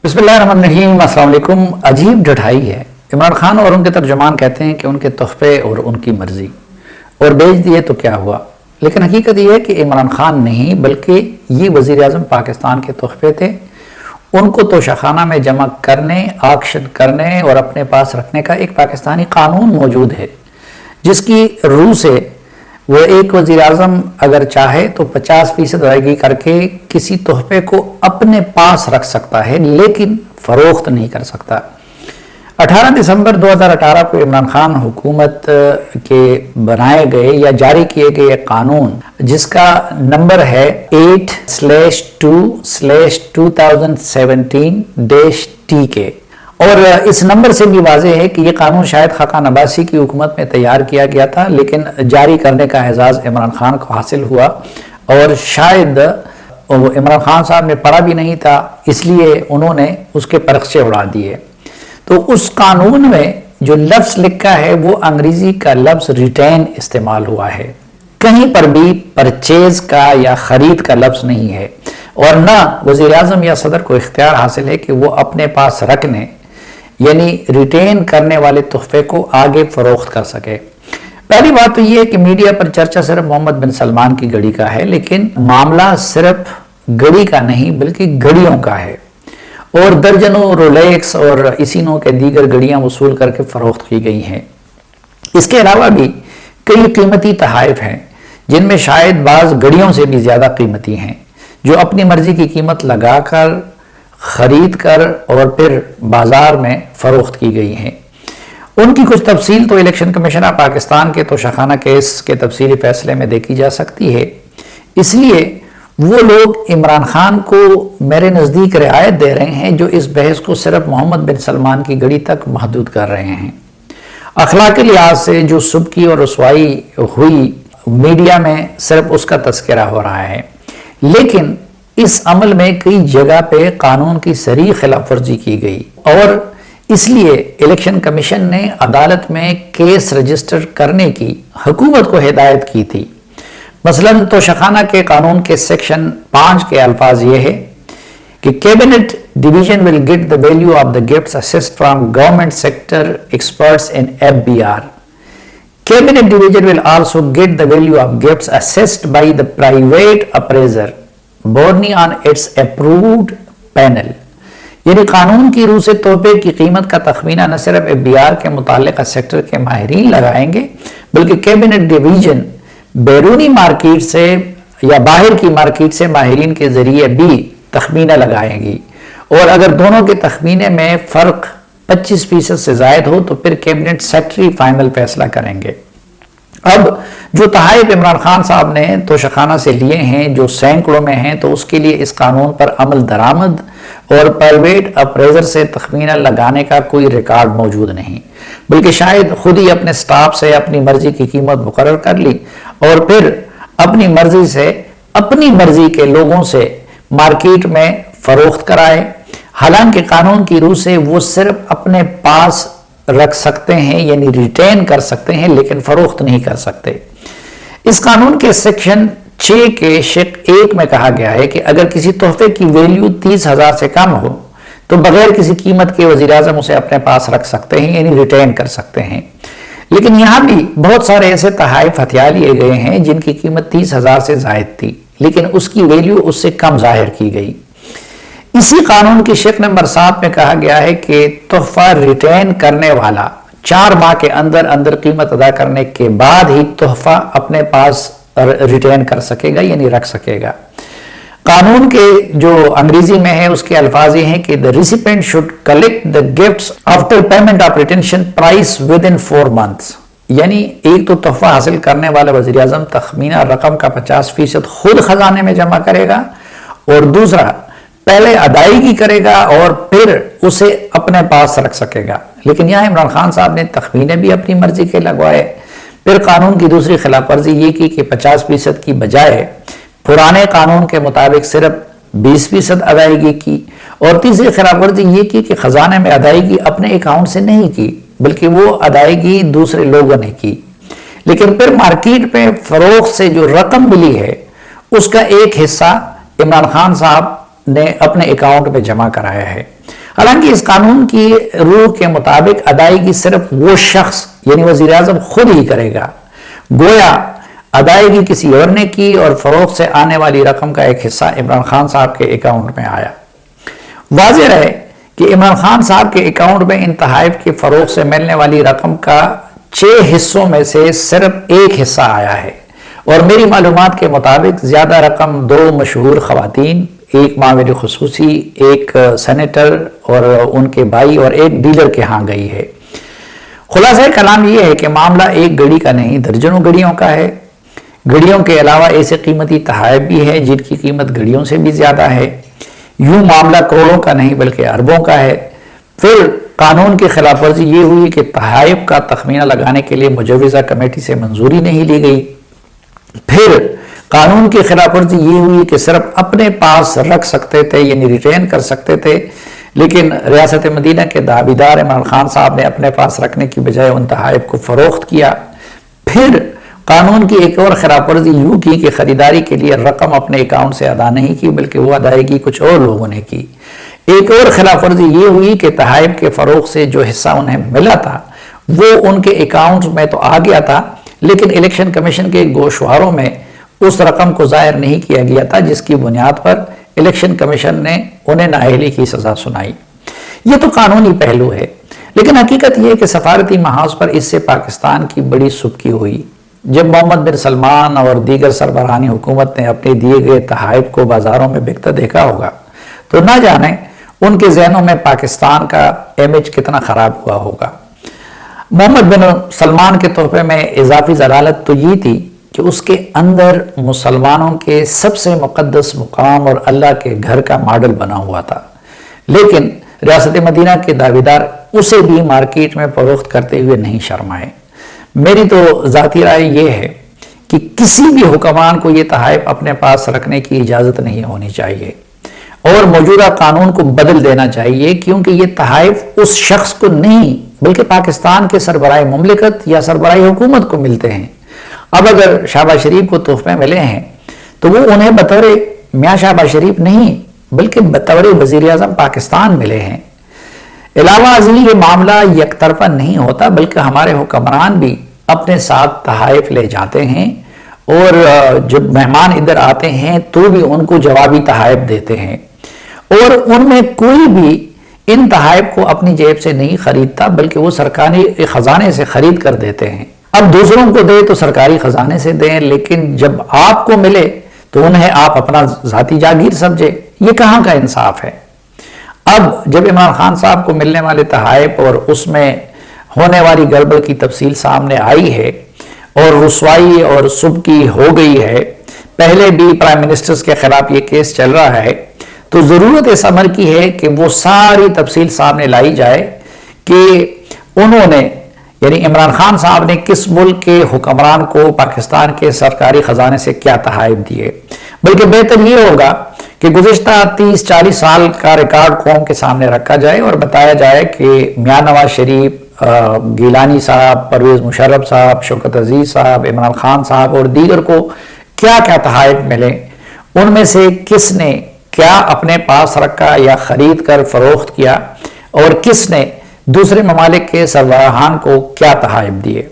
بسم اللہ الرحمن الرحیم۔ السلام علیکم۔ عجیب ڈھٹائی ہے۔ عمران خان اور ان کے ترجمان کہتے ہیں کہ ان کے تحفے اور ان کی مرضی اور بیچ دیے تو کیا ہوا، لیکن حقیقت یہ ہے کہ عمران خان نہیں بلکہ یہ وزیر اعظم پاکستان کے تحفے تھے۔ ان کو توشہ خانہ میں جمع کرنے، آکشن کرنے اور اپنے پاس رکھنے کا ایک پاکستانی قانون موجود ہے، جس کی روح سے وہ ایک وزیر اعظم اگر چاہے تو 50% ادائیگی کر کے کسی تحفے کو اپنے پاس رکھ سکتا ہے، لیکن فروخت نہیں کر سکتا۔ 18 دسمبر 2018 کو عمران خان حکومت کے بنائے گئے یا جاری کیے گئے ایک قانون جس کا نمبر ہے 8/2/2017-TK، اور اس نمبر سے بھی واضح ہے کہ یہ قانون شاید خاقان عباسی کی حکومت میں تیار کیا گیا تھا، لیکن جاری کرنے کا اعزاز عمران خان کو حاصل ہوا، اور شاید عمران خان صاحب نے پڑھا بھی نہیں تھا، اس لیے انہوں نے اس کے پرخچے اڑا دیے۔ تو اس قانون میں جو لفظ لکھا ہے وہ انگریزی کا لفظ ریٹین استعمال ہوا ہے، کہیں پر بھی پرچیز کا یا خرید کا لفظ نہیں ہے، اور نہ وزیر اعظم یا صدر کو اختیار حاصل ہے کہ وہ اپنے پاس رکھنے یعنی ریٹین کرنے والے تحفے کو آگے فروخت کر سکے۔ پہلی بات تو یہ ہے کہ میڈیا پر چرچا صرف محمد بن سلمان کی گھڑی کا ہے، لیکن معاملہ صرف گھڑی کا نہیں بلکہ گھڑیوں کا ہے، اور درجنوں رولیکس اور اسی نوع کے دیگر گھڑیاں وصول کر کے فروخت کی گئی ہیں۔ اس کے علاوہ بھی کئی قیمتی تحائف ہیں جن میں شاید بعض گھڑیوں سے بھی زیادہ قیمتی ہیں، جو اپنی مرضی کی قیمت لگا کر، خرید کر اور پھر بازار میں فروخت کی گئی ہیں۔ ان کی کچھ تفصیل تو الیکشن کمیشن آف پاکستان کے توشہ خانہ کیس کے تفصیلی فیصلے میں دیکھی جا سکتی ہے، اس لیے وہ لوگ عمران خان کو میرے نزدیک رعایت دے رہے ہیں جو اس بحث کو صرف محمد بن سلمان کی گھڑی تک محدود کر رہے ہیں۔ اخلاقی لحاظ سے جو سبکی اور رسوائی ہوئی میڈیا میں صرف اس کا تذکرہ ہو رہا ہے، لیکن اس عمل میں کئی جگہ پہ قانون کی صریح خلاف ورزی کی گئی، اور اس لیے الیکشن کمیشن نے عدالت میں کیس رجسٹر کرنے کی حکومت کو ہدایت کی تھی۔ مثلاً توشہ خانہ کے قانون کے سیکشن 5 کے الفاظ یہ ہے کہ cabinet division will get the value of the gifts assessed from government sector experts in FBR. Cabinet division will also get the value of gifts assessed by the private appraiser borne on its approved panel. یعنی قانون کی روح سے تحفے کی قیمت کا تخمینہ نہ صرف FBR کے متعلقہ سیکٹر کے ماہرین لگائیں گے بلکہ کیبنٹ ڈویژن بیرونی مارکیٹ سے یا باہر کی مارکیٹ سے ماہرین کے ذریعے بھی تخمینہ لگائیں گی، اور اگر دونوں کے تخمینے میں فرق 25% سے زائد ہو تو پھر کیبنٹ سیکرٹری فائنل فیصلہ کریں گے۔ اب جو تحائف عمران خان صاحب نے توشہ خانہ سے لیے ہیں جو سینکڑوں میں ہیں، تو اس کے لیے اس قانون پر عمل درآمد اور پرائیویٹ اپریزر سے تخمینہ لگانے کا کوئی ریکارڈ موجود نہیں، بلکہ شاید خود ہی اپنے سٹاف سے اپنی مرضی کی قیمت مقرر کر لی اور پھر اپنی مرضی سے اپنی مرضی کے لوگوں سے مارکیٹ میں فروخت کرائے، حالانکہ قانون کی روح سے وہ صرف اپنے پاس رکھ سکتے ہیں یعنی ریٹین کر سکتے ہیں، لیکن فروخت نہیں کر سکتے۔ اس قانون کے سیکشن 6 کے شق 1 میں کہا گیا ہے کہ اگر کسی تحفے کی ویلیو 30,000 سے کم ہو تو بغیر کسی قیمت کے وزیر اعظم اسے اپنے پاس رکھ سکتے ہیں یعنی ریٹین کر سکتے ہیں، لیکن یہاں بھی بہت سارے ایسے تحائف ہتھیار لیے گئے ہیں جن کی قیمت 30,000 سے زائد تھی لیکن اس کی ویلیو اس سے کم ظاہر کی گئی۔ اسی قانون کی شق نمبر 7 میں کہا گیا ہے کہ تحفہ ریٹین کرنے والا 4 ماہ کے اندر اندر قیمت ادا کرنے کے بعد ہی تحفہ اپنے پاس ریٹین کر سکے گا یعنی رکھ سکے گا۔ قانون کے جو انگریزی میں ہے اس کے الفاظ یہ ہیں کہ the recipient should collect the gifts after payment of retention price within 4 months. یعنی ایک تو تحفہ حاصل کرنے والا وزیر اعظم تخمینہ رقم کا 50% خود خزانے میں جمع کرے گا، اور دوسرا پہلے ادائیگی کرے گا اور پھر اسے اپنے پاس رکھ سکے گا۔ لیکن یہاں عمران خان صاحب نے تخمینے بھی اپنی مرضی کے لگوائے، پھر قانون کی دوسری خلاف ورزی یہ کی کہ 50% کی بجائے پرانے قانون کے مطابق صرف 20% ادائیگی کی، اور تیسری خلاف ورزی یہ کی کہ خزانے میں ادائیگی اپنے اکاؤنٹ سے نہیں کی بلکہ وہ ادائیگی دوسرے لوگوں نے کی، لیکن پھر مارکیٹ پہ فروخت سے جو رقم ملی ہے اس کا ایک حصہ عمران خان صاحب نے اپنے اکاؤنٹ میں جمع کرایا ہے۔ حالانکہ اس قانون کی روح کے مطابق ادائیگی صرف وہ شخص یعنی وزیر اعظم خود ہی کرے گا، گویا ادائیگی کسی اور نے کی اور فروخت سے آنے والی رقم کا ایک حصہ عمران خان صاحب کے اکاؤنٹ میں آیا۔ واضح رہے کہ عمران خان صاحب کے اکاؤنٹ میں ان تحائف کی فروخت سے ملنے والی رقم کا 6 حصوں میں سے صرف ایک حصہ آیا ہے، اور میری معلومات کے مطابق زیادہ رقم 2 مشہور خواتین، ایک معاون خصوصی، ایک سینیٹر اور ان کے بھائی اور ایک ڈیلر کے ہاں گئی ہے۔ خلاصہ کلام یہ ہے کہ معاملہ ایک گڑی کا نہیں درجنوں گڑیوں کا ہے۔ گڑیوں کے علاوہ ایسے قیمتی تحائف بھی ہیں جن کی قیمت گڑیوں سے بھی زیادہ ہے۔ یوں معاملہ کروڑوں کا نہیں بلکہ اربوں کا ہے۔ پھر قانون کی خلاف ورزی یہ ہوئی کہ تحائف کا تخمینہ لگانے کے لیے مجوزہ کمیٹی سے منظوری نہیں لی گئی۔ پھر قانون کی خلاف ورزی یہ ہوئی کہ صرف اپنے پاس رکھ سکتے تھے یعنی ریٹین کر سکتے تھے، لیکن ریاست مدینہ کے دعویدار عمران خان صاحب نے اپنے پاس رکھنے کی بجائے ان تحائف کو فروخت کیا۔ پھر قانون کی ایک اور خلاف ورزی یوں کی کہ خریداری کے لیے رقم اپنے اکاؤنٹ سے ادا نہیں کی بلکہ وہ ادائیگی کچھ اور لوگوں نے کی۔ ایک اور خلاف ورزی یہ ہوئی کہ تحائف کے فروخت سے جو حصہ انہیں ملا تھا وہ ان کے اکاؤنٹ میں تو آ گیا تھا، لیکن الیکشن کمیشن کے گوشواروں میں اس رقم کو ظاہر نہیں کیا گیا تھا، جس کی بنیاد پر الیکشن کمیشن نے انہیں نااہلی کی سزا سنائی۔ یہ تو قانونی پہلو ہے، لیکن حقیقت یہ ہے کہ سفارتی محاذ پر اس سے پاکستان کی بڑی سبکی ہوئی۔ جب محمد بن سلمان اور دیگر سربراہانی حکومت نے اپنے دیے گئے تحائف کو بازاروں میں بکتا دیکھا ہوگا تو نہ جانے ان کے ذہنوں میں پاکستان کا امیج کتنا خراب ہوا ہوگا۔ محمد بن سلمان کے تحفے میں اضافی ضلالت تو یہ تھی کہ اس کے اندر مسلمانوں کے سب سے مقدس مقام اور اللہ کے گھر کا ماڈل بنا ہوا تھا، لیکن ریاست مدینہ کے دعویدار اسے بھی مارکیٹ میں فروخت کرتے ہوئے نہیں شرمائے۔ میری تو ذاتی رائے یہ ہے کہ کسی بھی حکمران کو یہ تحائف اپنے پاس رکھنے کی اجازت نہیں ہونی چاہیے اور موجودہ قانون کو بدل دینا چاہیے، کیونکہ یہ تحائف اس شخص کو نہیں بلکہ پاکستان کے سربراہ مملکت یا سربراہ حکومت کو ملتے ہیں۔ اب اگر شہباز شریف کو تحفے ملے ہیں تو وہ انہیں بطور میاں شہباز شریف نہیں بلکہ بطور وزیر اعظم پاکستان ملے ہیں۔ علاوہ ازیں یہ معاملہ یک طرفہ نہیں ہوتا بلکہ ہمارے حکمران بھی اپنے ساتھ تحائف لے جاتے ہیں، اور جب مہمان ادھر آتے ہیں تو بھی ان کو جوابی تحائف دیتے ہیں، اور ان میں کوئی بھی ان تحائف کو اپنی جیب سے نہیں خریدتا بلکہ وہ سرکاری خزانے سے خرید کر دیتے ہیں۔ اب دوسروں کو دے تو سرکاری خزانے سے دیں، لیکن جب آپ کو ملے تو انہیں آپ اپنا ذاتی جاگیر سمجھے، یہ کہاں کا انصاف ہے؟ اب جب عمران خان صاحب کو ملنے والے تحائف اور اس میں ہونے والی گڑبڑ کی تفصیل سامنے آئی ہے اور رسوائی اور سبکی ہو گئی ہے، پہلے بھی پرائم منسٹرز کے خلاف یہ کیس چل رہا ہے، تو ضرورت اس امر کی ہے کہ وہ ساری تفصیل سامنے لائی جائے کہ انہوں نے یعنی عمران خان صاحب نے کس ملک کے حکمران کو پاکستان کے سرکاری خزانے سے کیا تحائف دیے۔ بلکہ بہتر یہ ہوگا کہ گزشتہ 30-40 سال کا ریکارڈ قوم کے سامنے رکھا جائے اور بتایا جائے کہ میاں نواز شریف، گیلانی صاحب، پرویز مشرف صاحب، شوکت عزیز صاحب، عمران خان صاحب اور دیگر کو کیا کیا تحائف ملے، ان میں سے کس نے کیا اپنے پاس رکھا یا خرید کر فروخت کیا، اور کس نے دوسرے ممالک کے سربراہان کو کیا تحائف دیے۔